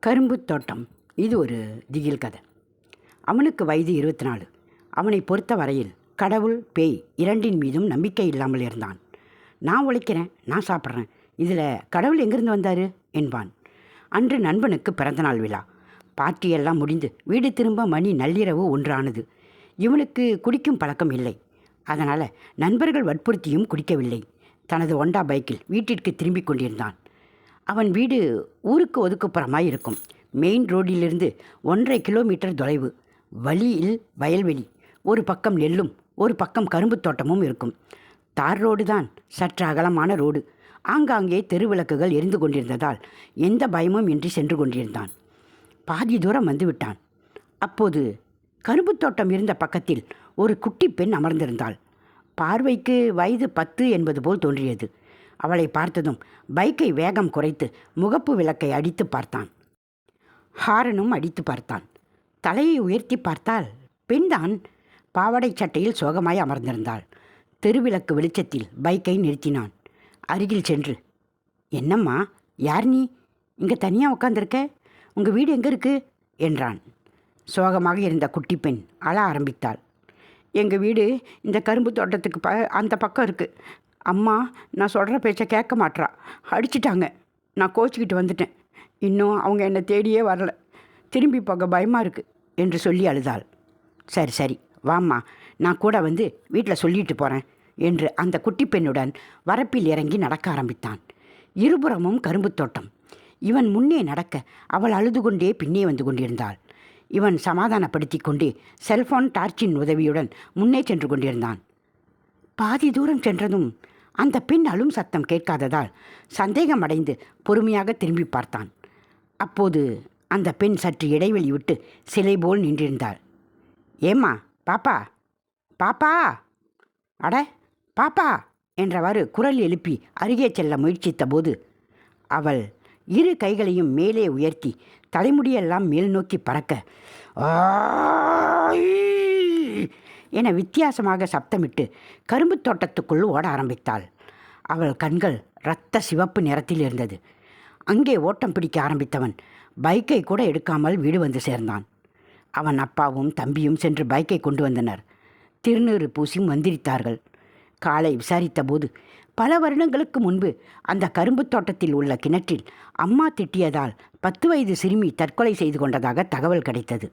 கரும்பு தோட்டம். இது ஒரு திகில் கதை. அவனுக்கு வயது 24. அவனை பொறுத்த வரையில் கடவுள், பேய் இரண்டின் மீதும் நம்பிக்கை இல்லாமல் இருந்தான். நான் உழைக்கிறேன், நான் சாப்பிட்றேன், இதில் கடவுள் எங்கிருந்து வந்தார் என்பான். அன்று நண்பனுக்கு பிறந்தநாள் விழா. பார்ட்டியெல்லாம் முடிந்து வீடு திரும்ப மணி நள்ளிரவு 1 ஆனது. இவனுக்கு குடிக்கும் பழக்கம் இல்லை. அதனால் நண்பர்கள் வற்புறுத்தியும் குடிக்கவில்லை. தனது ஹோண்டா பைக்கில் வீட்டிற்கு திரும்பி கொண்டிருந்தான். அவன் வீடு ஊருக்கு ஒதுக்குப்புறமாய் இருக்கும். மெயின் ரோடிலிருந்து 1.5 கிலோமீட்டர் தொலைவு. வழியில் வயல்வெளி. ஒரு பக்கம் நெல்லும் ஒரு பக்கம் கரும்பு தோட்டமும் இருக்கும். தார் ரோடு தான், சற்று அகலமான ரோடு. ஆங்காங்கே தெருவிளக்குகள் எரிந்து கொண்டிருந்ததால் எந்த பயமும் இன்றி சென்று கொண்டிருந்தான். பாதி தூரம் வந்துவிட்டான். அப்போது கரும்பு தோட்டம் இருந்த பக்கத்தில் ஒரு குட்டி பெண் அமர்ந்திருந்தாள். பார்வைக்கு வயது 10 என்பது போல் தோன்றியது. அவளை பார்த்ததும் பைக்கை வேகம் குறைத்து முகப்பு விளக்கை அடித்து பார்த்தான். ஹாரனும் அடித்து பார்த்தான். தலையை உயர்த்தி பார்த்தால் பெண்தான். பாவாடை சட்டையில் சோகமாய் அமர்ந்திருந்தாள். தெருவிளக்கு வெளிச்சத்தில் பைக்கை நிறுத்தினான். அருகில் சென்று, என்னம்மா, யார் நீ? இங்கே தனியாக உட்காந்துருக்க? உங்கள் வீடு எங்கே இருக்கு என்றான். சோகமாக இருந்த குட்டி பெண் அழ ஆரம்பித்தாள். எங்கள் வீடு இந்த கரும்பு தோட்டத்துக்கு அந்த பக்கம் இருக்குது. அம்மா நான் சொல்கிற பேச்சை கேட்க மாட்றா. அடிச்சிட்டாங்க. நான் கோச்சிக்கிட்டு வந்துட்டேன். இன்னும் அவங்க என்னை தேடியே வரல. திரும்பி போக பயமாக இருக்குது என்று சொல்லி அழுதாள். சரி சரி வாம்மா, நான் கூட வந்து வீட்டில் சொல்லிட்டு போகிறேன் என்று அந்த குட்டி பெண்ணுடன் வரப்பில் இறங்கி நடக்க ஆரம்பித்தான். இருபுறமும் கரும்பு தோட்டம். இவன் முன்னே நடக்க அவள் அழுது கொண்டே பின்னே வந்து கொண்டிருந்தாள். இவன் சமாதானப்படுத்தி கொண்டே செல்ஃபோன் டார்ச்சின் உதவியுடன் முன்னே சென்று கொண்டிருந்தான். பாதி தூரம் சென்றதும் அந்த பெண் அழும் சத்தம் கேட்காததால் சந்தேகமடைந்து பொறுமையாக திரும்பி பார்த்தான். அப்போது அந்த பெண் சற்று இடைவெளி விட்டு சிலை போல் நின்றிருந்தாள். ஏம்மா, பாப்பா, பாப்பா, அட பாப்பா என்றவாறு குரல் எழுப்பி அருகே செல்ல முயற்சித்த போது அவள் இரு கைகளையும் மேலே உயர்த்தி தலைமுடியெல்லாம் மேல் நோக்கி பறக்க என வித்தியாசமாக சப்தமிட்டு கரும்பு தோட்டத்துக்குள் ஓட ஆரம்பித்தாள். அவள் கண்கள் இரத்த சிவப்பு நிறத்தில் இருந்தது. அங்கே ஓட்டம் பிடிக்க ஆரம்பித்தவன் பைக்கை கூட எடுக்காமல் வீடு வந்து சேர்ந்தான். அவன் அப்பாவும் தம்பியும் சென்று பைக்கை கொண்டு வந்தனர். திருநீறு பூசி மந்திரித்தார்கள். காலை விசாரித்த போது பல வருடங்களுக்கு முன்பு அந்த கரும்பு தோட்டத்தில் உள்ள கிணற்றில் அம்மா திட்டியதால் 10 வயது சிறுமி தற்கொலை செய்து கொண்டதாக தகவல் கிடைத்தது.